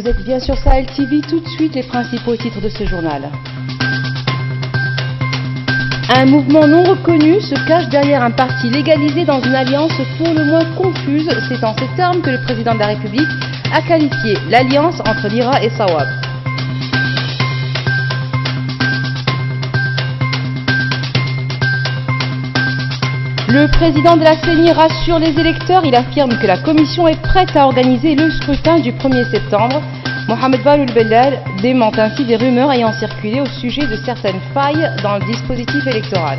Vous êtes bien sur Sahel TV, tout de suite les principaux titres de ce journal. Un mouvement non reconnu se cache derrière un parti légalisé dans une alliance pour le moins confuse. C'est en ces termes que le président de la République a qualifié l'alliance entre l'IRA et Sawab. Le président de la CENI rassure les électeurs. Il affirme que la commission est prête à organiser le scrutin du 1er septembre. Mohamed Valloul Bellal dément ainsi des rumeurs ayant circulé au sujet de certaines failles dans le dispositif électoral.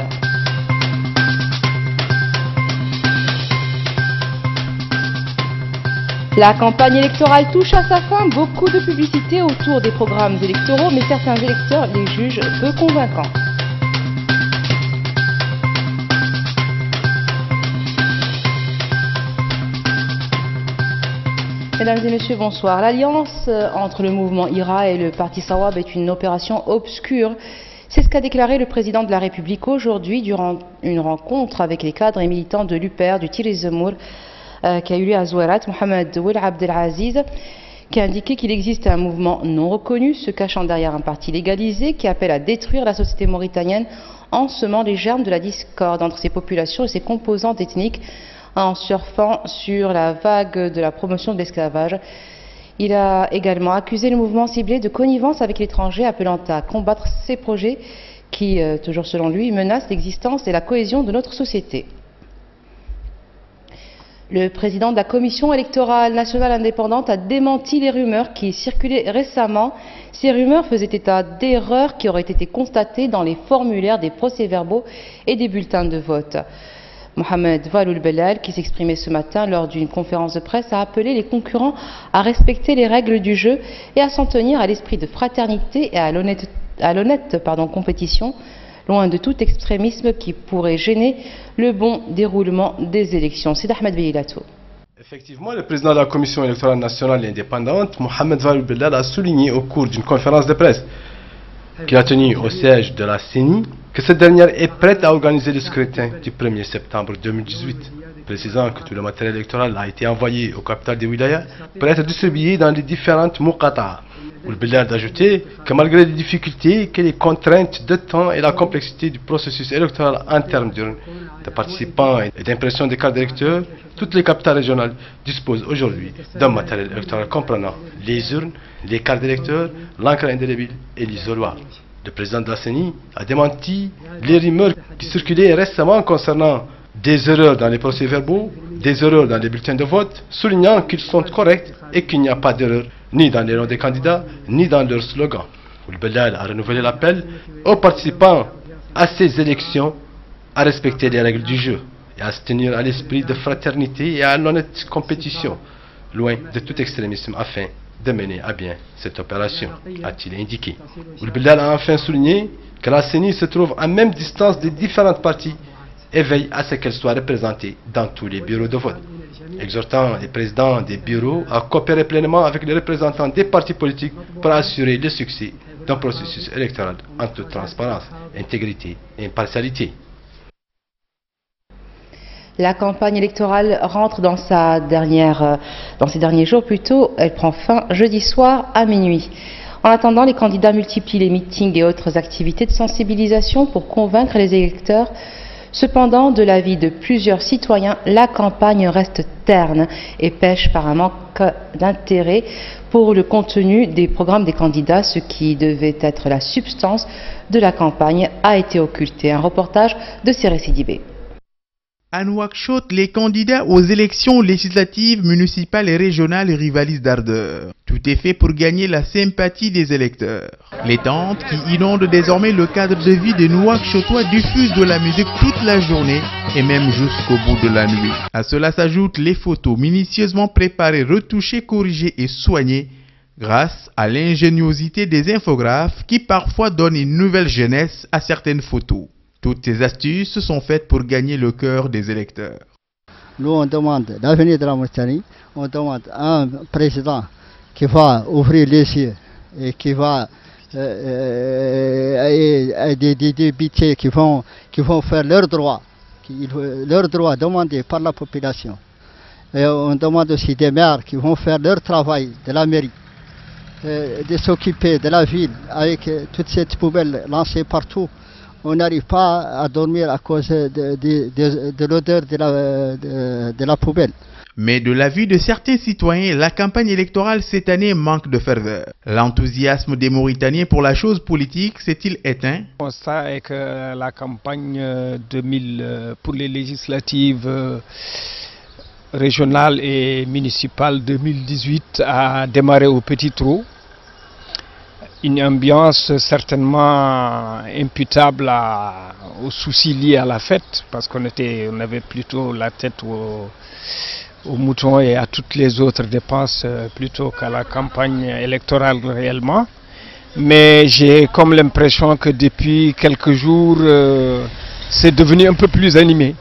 La campagne électorale touche à sa fin. Beaucoup de publicité autour des programmes électoraux, mais certains électeurs les jugent peu convaincants. Mesdames et messieurs, bonsoir. L'alliance entre le mouvement IRA et le parti Sawab est une opération obscure. C'est ce qu'a déclaré le président de la République aujourd'hui durant une rencontre avec les cadres et militants de l'UPR, du Tir Zemour, qui a eu lieu à Zouerat. Mohamed Ould Abdelaziz, qui a indiqué qu'il existe un mouvement non reconnu se cachant derrière un parti légalisé qui appelle à détruire la société mauritanienne en semant les germes de la discorde entre ses populations et ses composantes ethniques, en surfant sur la vague de la promotion de l'esclavage. Il a également accusé le mouvement ciblé de connivence avec l'étranger, appelant à combattre ces projets qui, toujours selon lui, menacent l'existence et la cohésion de notre société. Le président de la Commission électorale nationale indépendante a démenti les rumeurs qui circulaient récemment. Ces rumeurs faisaient état d'erreurs qui auraient été constatées dans les formulaires des procès-verbaux et des bulletins de vote. Mohamed Valloul Bellal, qui s'exprimait ce matin lors d'une conférence de presse, a appelé les concurrents à respecter les règles du jeu et à s'en tenir à l'esprit de fraternité et à l'honnête compétition, loin de tout extrémisme qui pourrait gêner le bon déroulement des élections. C'est Ahmed Beilato. Effectivement, le président de la Commission électorale nationale indépendante, Mohamed Valloul Bellal, a souligné au cours d'une conférence de presse qu'il a tenue au siège de la CENI que cette dernière est prête à organiser le scrutin du 1er septembre 2018, précisant que tout le matériel électoral a été envoyé aux capitales des wilayas pour être distribué dans les différentes muqata'a. Ould Bellal a ajouté que malgré les difficultés, que les contraintes de temps et la complexité du processus électoral en termes d'urnes, de participants et d'impression des cartes d'électeurs, toutes les capitales régionales disposent aujourd'hui d'un matériel électoral comprenant les urnes, les cartes d'électeurs, l'encre indélébile et l'isoloir. Le président de la CENI a démenti les rumeurs qui circulaient récemment concernant des erreurs dans les procès-verbaux, des erreurs dans les bulletins de vote, soulignant qu'ils sont corrects et qu'il n'y a pas d'erreur ni dans les noms des candidats, ni dans leur slogan. Ould Bellal a renouvelé l'appel aux participants à ces élections à respecter les règles du jeu et à se tenir à l'esprit de fraternité et à l'honnête compétition, loin de tout extrémisme afin de mener à bien cette opération, a-t-il indiqué. Ould Bellal a enfin souligné que la CENI se trouve à même distance des différentes parties et veille à ce qu'elle soit représentée dans tous les bureaux de vote, exhortant les présidents des bureaux à coopérer pleinement avec les représentants des partis politiques pour assurer le succès d'un processus électoral en toute transparence, intégrité et impartialité. La campagne électorale rentre dans ses derniers jours plutôt. Elle prend fin jeudi soir à minuit. En attendant, les candidats multiplient les meetings et autres activités de sensibilisation pour convaincre les électeurs. Cependant, de l'avis de plusieurs citoyens, la campagne reste terne et pêche par un manque d'intérêt pour le contenu des programmes des candidats. Ce qui devait être la substance de la campagne a été occulté. Un reportage de Siré Sidibé. À Nouakchott, les candidats aux élections législatives, municipales et régionales rivalisent d'ardeur. Tout est fait pour gagner la sympathie des électeurs. Les tentes qui inondent désormais le cadre de vie des Nouakchottois diffusent de la musique toute la journée et même jusqu'au bout de la nuit. À cela s'ajoutent les photos minutieusement préparées, retouchées, corrigées et soignées grâce à l'ingéniosité des infographes qui parfois donnent une nouvelle jeunesse à certaines photos. Toutes ces astuces sont faites pour gagner le cœur des électeurs. Nous, on demande l'avenir de la Mauritanie, on demande un président qui va ouvrir les yeux et qui va des députés qui vont faire leurs droits demandés par la population. Et on demande aussi des maires qui vont faire leur travail de la mairie. de s'occuper de la ville avec toutes ces poubelles lancées partout. On n'arrive pas à dormir à cause de l'odeur de la poubelle. Mais de l'avis de certains citoyens, la campagne électorale cette année manque de ferveur. L'enthousiasme des Mauritaniens pour la chose politique s'est-il éteint? Le constat est que la campagne pour les législatives régionales et municipales 2018 a démarré au petit trot. Une ambiance certainement imputable aux soucis liés à la fête, parce qu'on avait plutôt la tête aux moutons et à toutes les autres dépenses plutôt qu'à la campagne électorale réellement. Mais j'ai comme l'impression que depuis quelques jours, c'est devenu un peu plus animé.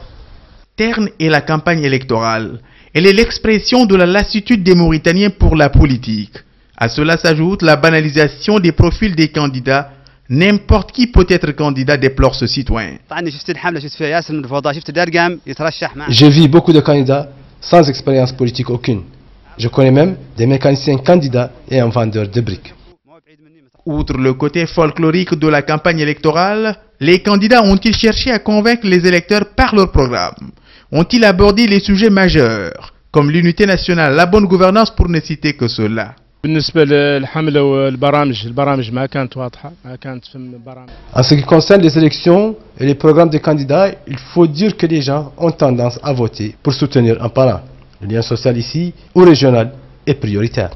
Terne est la campagne électorale. Elle est l'expression de la lassitude des Mauritaniens pour la politique. À cela s'ajoute la banalisation des profils des candidats. N'importe qui peut être candidat, déplore ce citoyen. J'ai vu beaucoup de candidats sans expérience politique aucune. Je connais même des mécaniciens candidats et un vendeur de briques. Outre le côté folklorique de la campagne électorale, les candidats ont-ils cherché à convaincre les électeurs par leur programme? Ont-ils abordé les sujets majeurs, comme l'unité nationale, la bonne gouvernance pour ne citer que cela? En ce qui concerne les élections et les programmes des candidats, il faut dire que les gens ont tendance à voter pour soutenir un parent. Le lien social ici, ou régional, est prioritaire.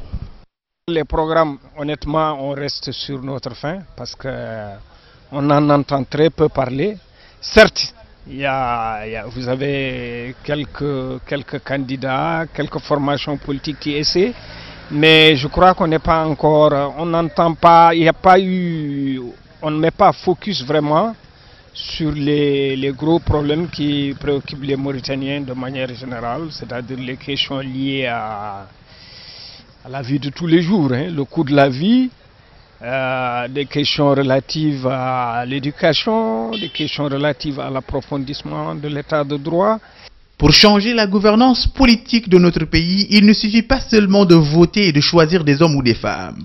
Les programmes, honnêtement, on reste sur notre faim parce qu'on en entend très peu parler. Certes, vous avez quelques candidats, quelques formations politiques qui essaient. Mais je crois qu'on n'est pas encore, on n'entend pas, on ne met pas focus vraiment sur les gros problèmes qui préoccupent les Mauritaniens de manière générale, c'est-à-dire les questions liées à la vie de tous les jours, hein, le coût de la vie, des questions relatives à l'éducation, des questions relatives à l'approfondissement de l'état de droit. Pour changer la gouvernance politique de notre pays, il ne suffit pas seulement de voter et de choisir des hommes ou des femmes.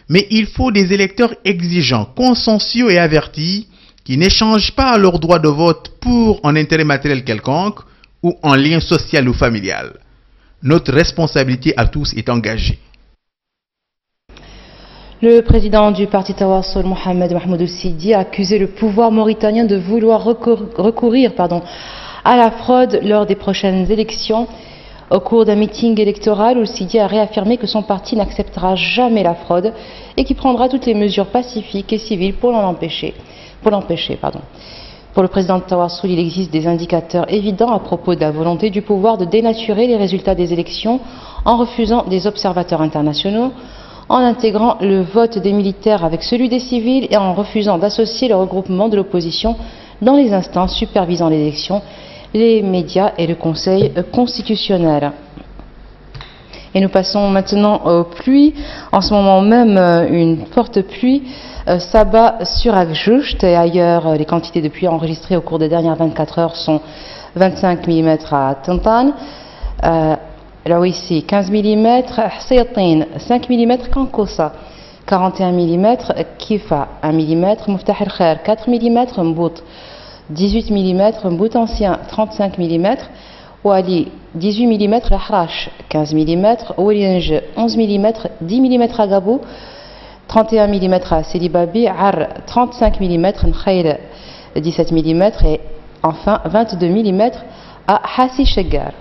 Mais il faut des électeurs exigeants, consciencieux et avertis, qui n'échangent pas leur droit de vote pour un intérêt matériel quelconque ou un lien social ou familial. Notre responsabilité à tous est engagée. Le président du parti Tawassul, Mohamed Mahmoud Sidi, a accusé le pouvoir mauritanien de vouloir recourir à la fraude lors des prochaines élections. Au cours d'un meeting électoral, où Sidi a réaffirmé que son parti n'acceptera jamais la fraude et qu'il prendra toutes les mesures pacifiques et civiles pour l'empêcher. Pour le président de Tawassul, il existe des indicateurs évidents à propos de la volonté du pouvoir de dénaturer les résultats des élections en refusant des observateurs internationaux, en intégrant le vote des militaires avec celui des civils et en refusant d'associer le regroupement de l'opposition dans les instances supervisant l'élection, les médias et le Conseil constitutionnel. Et nous passons maintenant aux pluies. En ce moment même, une forte pluie s'abat sur Agjucht et ailleurs. Les quantités de pluie enregistrées au cours des dernières 24 heures sont 25 mm à Tintan, là ici 15 mm, Hsaytin 5 mm, Kankosa 41 mm, Kifa 1 mm, Muftah el-Khair 4 mm, Mbout 18 mm, Mbout ancien 35 mm, Wali 18 mm, Lahrash 15 mm, Oulienj 11 mm, 10 mm à Gabou, 31 mm à Selibabi, Ar 35 mm, Nkhail 17 mm et enfin 22 mm à Hassi Chegar.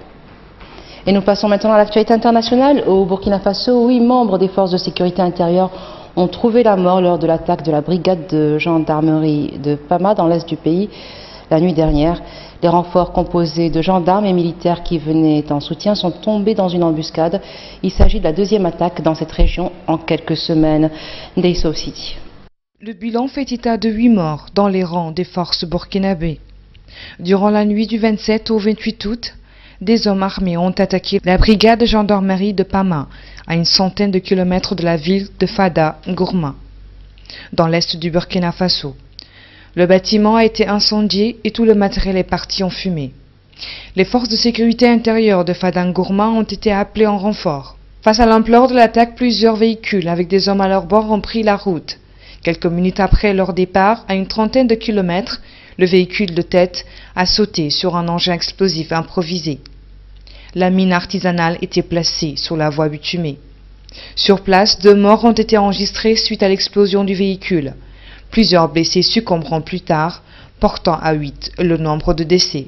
Et nous passons maintenant à l'actualité internationale. Au Burkina Faso, 8 membres des forces de sécurité intérieure ont trouvé la mort lors de l'attaque de la brigade de gendarmerie de Pama dans l'est du pays la nuit dernière. Les renforts composés de gendarmes et militaires qui venaient en soutien sont tombés dans une embuscade. Il s'agit de la deuxième attaque dans cette région en quelques semaines. Deiso City. Le bilan fait état de 8 morts dans les rangs des forces burkinabées. Durant la nuit du 27 au 28 août, des hommes armés ont attaqué la brigade de gendarmerie de Pama, à une centaine de kilomètres de la ville de Fada Gourma, dans l'est du Burkina Faso. Le bâtiment a été incendié et tout le matériel est parti en fumée. Les forces de sécurité intérieure de Fada Gourma ont été appelées en renfort. Face à l'ampleur de l'attaque, plusieurs véhicules avec des hommes à leur bord ont pris la route. Quelques minutes après leur départ, à une trentaine de kilomètres, le véhicule de tête a sauté sur un engin explosif improvisé. La mine artisanale était placée sur la voie bitumée. Sur place, 2 morts ont été enregistrés suite à l'explosion du véhicule. Plusieurs blessés succomberont plus tard, portant à 8 le nombre de décès.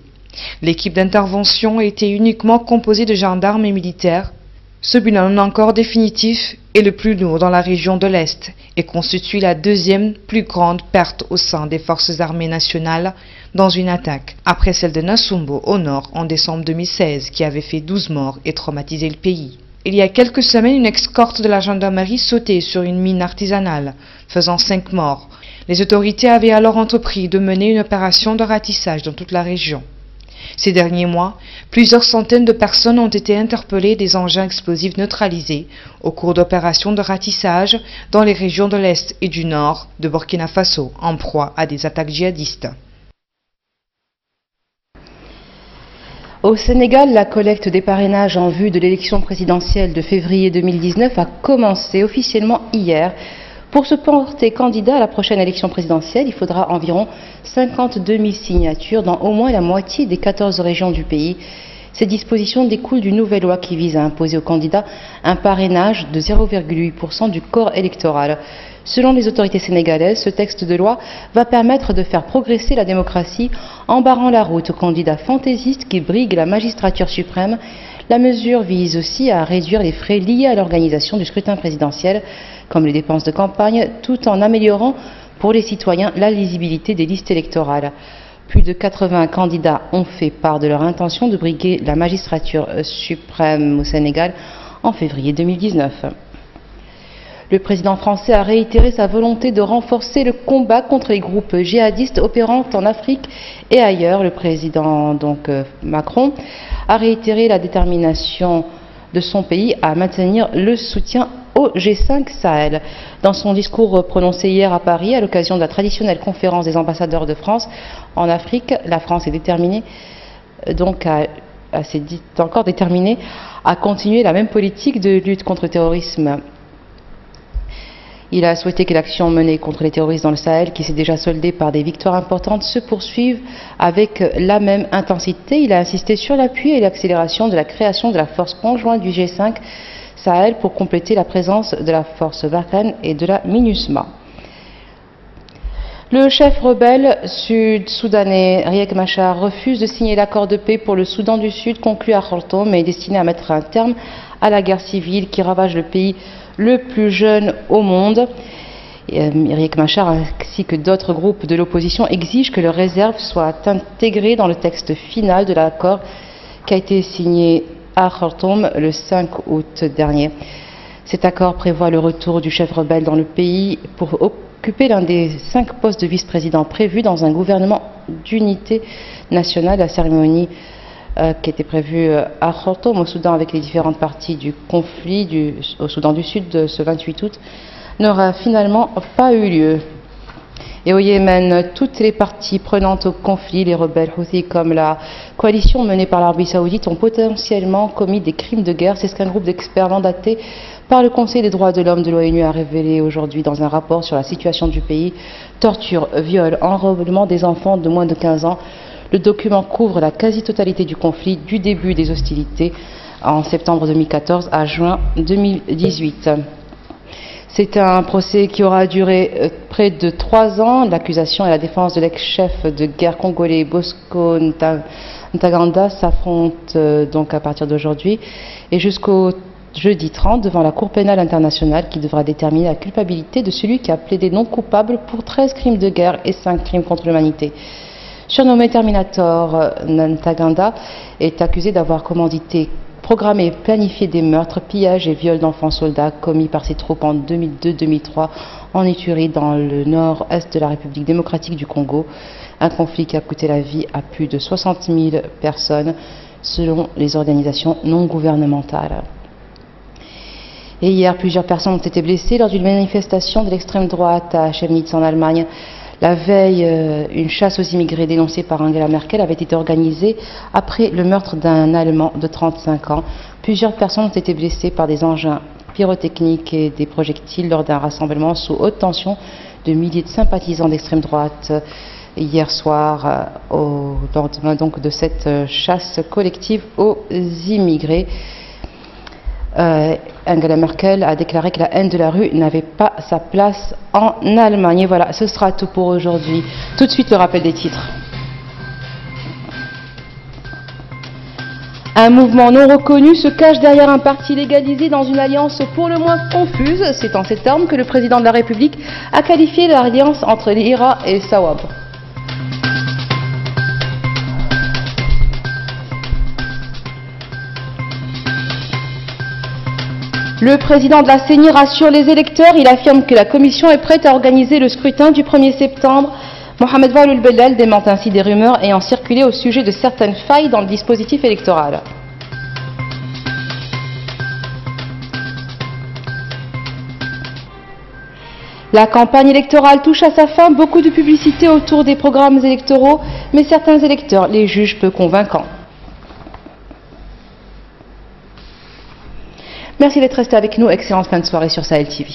L'équipe d'intervention était uniquement composée de gendarmes et militaires. Ce bilan non encore définitif est le plus lourd dans la région de l'Est et constitue la 2e plus grande perte au sein des forces armées nationales dans une attaque, après celle de Nassumbo au nord en décembre 2016 qui avait fait 12 morts et traumatisé le pays. Il y a quelques semaines, une escorte de la gendarmerie sautait sur une mine artisanale, faisant 5 morts. Les autorités avaient alors entrepris de mener une opération de ratissage dans toute la région. Ces derniers mois, plusieurs centaines de personnes ont été interpellées, des engins explosifs neutralisés au cours d'opérations de ratissage dans les régions de l'Est et du Nord de Burkina Faso, en proie à des attaques djihadistes. Au Sénégal, la collecte des parrainages en vue de l'élection présidentielle de février 2019 a commencé officiellement hier. Pour se porter candidat à la prochaine élection présidentielle, il faudra environ 52 000 signatures dans au moins la moitié des 14 régions du pays. Ces dispositions découlent d'une nouvelle loi qui vise à imposer aux candidats un parrainage de 0,8% du corps électoral. Selon les autorités sénégalaises, ce texte de loi va permettre de faire progresser la démocratie en barrant la route aux candidats fantaisistes qui briguent la magistrature suprême. La mesure vise aussi à réduire les frais liés à l'organisation du scrutin présidentiel, comme les dépenses de campagne, tout en améliorant pour les citoyens la lisibilité des listes électorales. Plus de 80 candidats ont fait part de leur intention de briguer la magistrature suprême au Sénégal en février 2019. Le président français a réitéré sa volonté de renforcer le combat contre les groupes djihadistes opérant en Afrique et ailleurs. Le président Macron a réitéré la détermination de son pays à maintenir le soutien au G5 Sahel. Dans son discours prononcé hier à Paris, à l'occasion de la traditionnelle conférence des ambassadeurs de France en Afrique, la France est déterminée, encore déterminée à continuer la même politique de lutte contre le terrorisme. Il a souhaité que l'action menée contre les terroristes dans le Sahel, qui s'est déjà soldée par des victoires importantes, se poursuive avec la même intensité. Il a insisté sur l'appui et l'accélération de la création de la force conjointe du G5 Sahel pour compléter la présence de la force Barkhane et de la MINUSMA. Le chef rebelle sud-soudanais Riek Machar refuse de signer l'accord de paix pour le Soudan du Sud conclu à Khartoum et destiné à mettre un terme à la guerre civile qui ravage le pays le plus jeune au monde. Riek Machar ainsi que d'autres groupes de l'opposition exigent que leurs réserves soient intégrées dans le texte final de l'accord qui a été signé à Khartoum le 5 août dernier. Cet accord prévoit le retour du chef rebelle dans le pays pour occuper l'un des 5 postes de vice-président prévus dans un gouvernement d'unité nationale. La cérémonie qui était prévue à Khartoum, au Soudan, avec les différentes parties du conflit au Soudan du Sud ce 28 août, n'aura finalement pas eu lieu. Et au Yémen, toutes les parties prenantes au conflit, les rebelles Houthis comme la coalition menée par l'Arabie Saoudite, ont potentiellement commis des crimes de guerre. C'est ce qu'un groupe d'experts mandaté par le Conseil des droits de l'homme de l'ONU a révélé aujourd'hui dans un rapport sur la situation du pays. Torture, viol, enrôlement des enfants de moins de 15 ans. Le document couvre la quasi-totalité du conflit, du début des hostilités en septembre 2014 à juin 2018. C'est un procès qui aura duré près de 3 ans. L'accusation et la défense de l'ex-chef de guerre congolais Bosco Ntaganda s'affrontent donc à partir d'aujourd'hui et jusqu'au jeudi 30 devant la Cour pénale internationale qui devra déterminer la culpabilité de celui qui a plaidé non coupable pour 13 crimes de guerre et 5 crimes contre l'humanité. Surnommé Terminator, Ntaganda est accusé d'avoir commandité, programmé et planifié des meurtres, pillages et viols d'enfants soldats commis par ses troupes en 2002-2003 en Ituri dans le nord-est de la République démocratique du Congo. Un conflit qui a coûté la vie à plus de 60 000 personnes selon les organisations non gouvernementales. Et hier, plusieurs personnes ont été blessées lors d'une manifestation de l'extrême droite à Chemnitz en Allemagne. La veille, une chasse aux immigrés dénoncée par Angela Merkel avait été organisée après le meurtre d'un Allemand de 35 ans Plusieurs personnes ont été blessées par des engins pyrotechniques et des projectiles lors d'un rassemblement sous haute tension de milliers de sympathisants d'extrême droite hier soir au lendemain donc de cette chasse collective aux immigrés. Angela Merkel a déclaré que la haine de la rue n'avait pas sa place en Allemagne. Et voilà, ce sera tout pour aujourd'hui. Tout de suite le rappel des titres. Un mouvement non reconnu se cache derrière un parti légalisé dans une alliance pour le moins confuse. C'est en ces termes que le président de la République a qualifié l'alliance entre l'IRA et Sawab. Le président de la CENI rassure les électeurs. Il affirme que la commission est prête à organiser le scrutin du 1er septembre. Mohamed Wael Belal dément ainsi des rumeurs ayant circulé au sujet de certaines failles dans le dispositif électoral. La campagne électorale touche à sa fin, beaucoup de publicité autour des programmes électoraux, mais certains électeurs les jugent peu convaincants. Merci d'être resté avec nous, excellente fin de soirée sur Sahel TV.